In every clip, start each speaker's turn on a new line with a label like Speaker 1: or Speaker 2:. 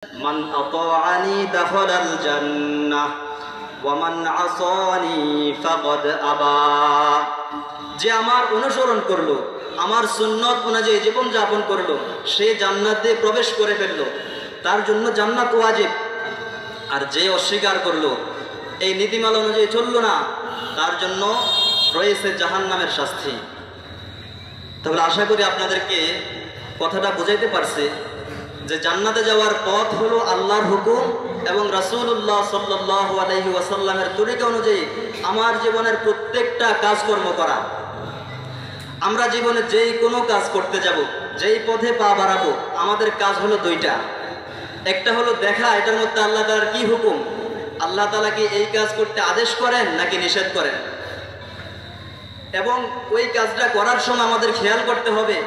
Speaker 1: মান আতাআনি দাখালাল জান্নাহ ওয়া মান আসানি ফাকাদ আবা। যে আমার অনুসরণ করলো, আমার সুন্নত অনুযায়ী জীবন যাপন করলো, সে জান্নাতে প্রবেশ করে ফেললো, তার জন্য জান্নাত ওয়াজিব। আর যে অস্বীকার করলো, এই নীতিমালা অনুযায়ী চললো না, তার জন্য রয়েছে জাহান্নামের শাস্তি। তাহলে আশা করি আপনাদেরকে কথাটা বুঝাইতে পারছে যে জান্নাতে যাওয়ার পথ হলো আল্লাহর হুকুম এবং রাসূলুল্লাহ সাল্লাল্লাহু আলাইহি ওয়াসাল্লামের তরিকা অনুযায়ী আমার জীবনের প্রত্যেকটা কাজকর্ম করা। আমরা জীবনে যেই কোনো কাজ করতে যাব, যেই পথে পা বাড়াবো, আমাদের কাজ হলো দুইটা। একটা হলো দেখা এটার মধ্যে আল্লাহ তাআলার কি হুকুম, আল্লাহ তাআলা কি এই কাজ করতে আদেশ করেন নাকি নিষেধ করেন, এবং ওই কাজটা করার সময় আমাদের খেয়াল করতে হবে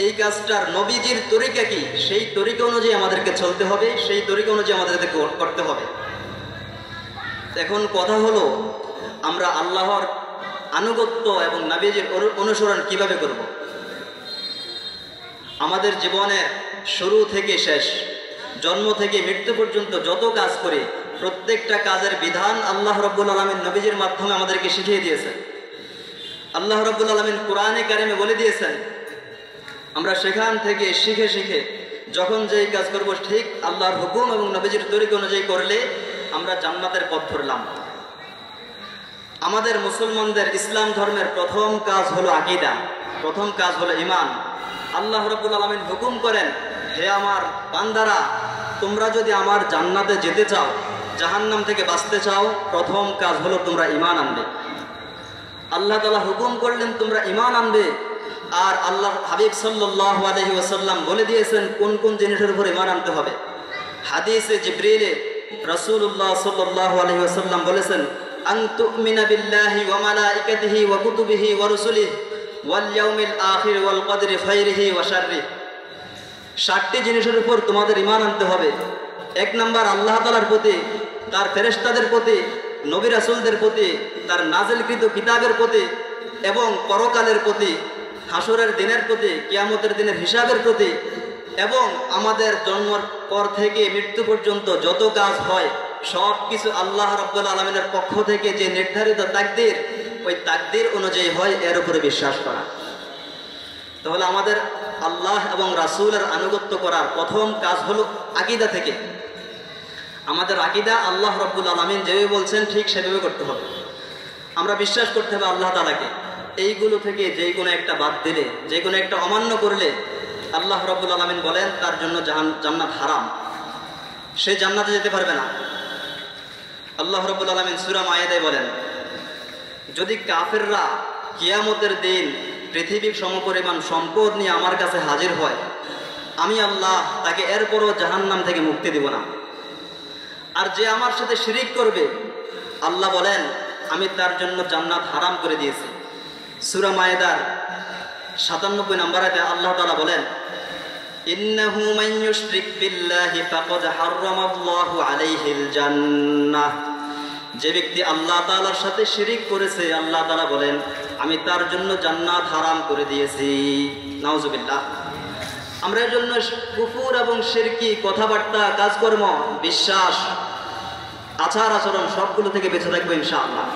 Speaker 1: এই কাজটার নবীজির তরিকা কি, সেই তরিকা অনুযায়ী আমাদেরকে চলতে হবে, সেই তরিকা অনুযায়ী আমাদেরকে করতে হবে। এখন কথা হলো আমরা আল্লাহর আনুগত্য এবং নবীজির অনুসরণ কিভাবে করব। আমাদের জীবনের শুরু থেকে শেষ, জন্ম থেকে মৃত্যু পর্যন্ত যত কাজ করি, প্রত্যেকটা কাজের বিধান আল্লাহ রাব্বুল আলামিন নবীজির মাধ্যমে আমাদেরকে শিখিয়ে দিয়েছেন। আল্লাহ রাব্বুল আলামিন কোরআনে কারিমে বলে দিয়েছেন, আমরা সেখান থেকে শিখে শিখে যখন যেই কাজ করব ঠিক আল্লাহর হুকুম এবং নবীজির তরিকা অনুযায়ী করলে আমরা জান্নাতের পথ ধরলাম। আমাদের মুসলমানদের ইসলাম ধর্মের প্রথম কাজ হলো আকীদা, প্রথম কাজ হলো ঈমান। আল্লাহ রাব্বুল আলামিন হুকুম করেন, হে আমার বান্দারা, তোমরা যদি আমার জান্নাতে যেতে চাও, জাহান্নাম থেকে বাঁচতে চাও, প্রথম কাজ হলো তোমরা ঈমান আনবে। আল্লাহ তাআলা হুকুম করলেন তোমরা ঈমান আনবে। আর আল্লাহ হাবিব সাল্লাল্লাহু আলাইহি ওয়াসাল্লাম বলে দিয়েছেন কোন কোন জিনিসের উপর ঈমান আনতে হবে। হাদিসে জিবরিলে রাসূলুল্লাহ সাল্লাল্লাহু আলাইহি ওয়াসাল্লাম বলেছেন, আন তুমিনা বিল্লাহি ওয়া মালাইকাতিহি ওয়া কুতুবিহি ওয়া রুসুলিহি ওয়াল ইয়াউমিল আখির ওয়াল কদরি খাইরিহি ওয়া শাররিহি। 7টি জিনিসের উপর তোমাদের ঈমান আনতে হবে। 1 নাম্বার আল্লাহ তাআলার প্রতি, তার ফেরেশতাদের প্রতি, নবী রাসূলদের প্রতি, তার নাজিলকৃত কিতাবের প্রতি এবং পরকালের প্রতি, হাসরের দিনের প্রতি, কিয়ামতের দিনের হিসাবের প্রতি, এবং আমাদের জন্মের পর থেকে মৃত্যু পর্যন্ত যত কাজ হয় সব কিছু আল্লাহ রাব্বুল আলামিনের পক্ষ থেকে যে নির্ধারিত তাকদীর, ওই তাকদীর অনুযায়ী হয়, এর উপরে বিশ্বাস করা। তাহলে আমাদের আল্লাহ এবং রাসূলের আনুগত্য করার প্রথম কাজ হলো আকীদা থেকে। আমাদের আকীদা আল্লাহ রাব্বুল আলামিন যেভাবে বলছেন ঠিক সেভাবে করতে হবে। আমরা বিশ্বাস করতে হবে আল্লাহ তাআলাকে। এইগুলো থেকে যে কোনো একটা বাদ দিলে, যে কোনো একটা অমান্য করলে আল্লাহ রাব্বুল আলামিন বলেন তার জন্য জান্নাত হারাম, সে জান্নাতে যেতে পারবে না। আল্লাহ রাব্বুল আলামিন সূরা মায়েদায় বলেন, যদি কাফেররা কিয়ামতের দিন পৃথিবীর সমপরিমাণ সম্পদ নিয়ে আমার কাছে হাজির হয়, আমি আল্লাহ তাকে এরপরও জাহান্নাম থেকে মুক্তি দিব না। আর যে আমার সাথে শিরিক করবে, আল্লাহ বলেন আমি তার জন্য জান্নাত হারাম করে দিয়েছি। সূরা মায়েদার 97 নম্বর আয়াতে আল্লাহ তাআলা বলেন, ইন্নাহু মান ইউশরিক বিল্লাহি ফাকাদ হারামাল্লাহু আলাইহিল জান্নাহ। যে ব্যক্তি আল্লাহ তাআলার সাথে শিরিক করেছে, আল্লাহ তাআলা বলেন আমি তার জন্য জান্নাত হারাম করে দিয়েছি। নাউজুবিল্লাহ। আমরা এর জন্য কুফর এবং শিরকি কথাবার্তা, কাজকর্ম, বিশ্বাস, আচার আচরণ সবগুলো থেকে বেঁচে থাকবো ইনশাআল্লাহ।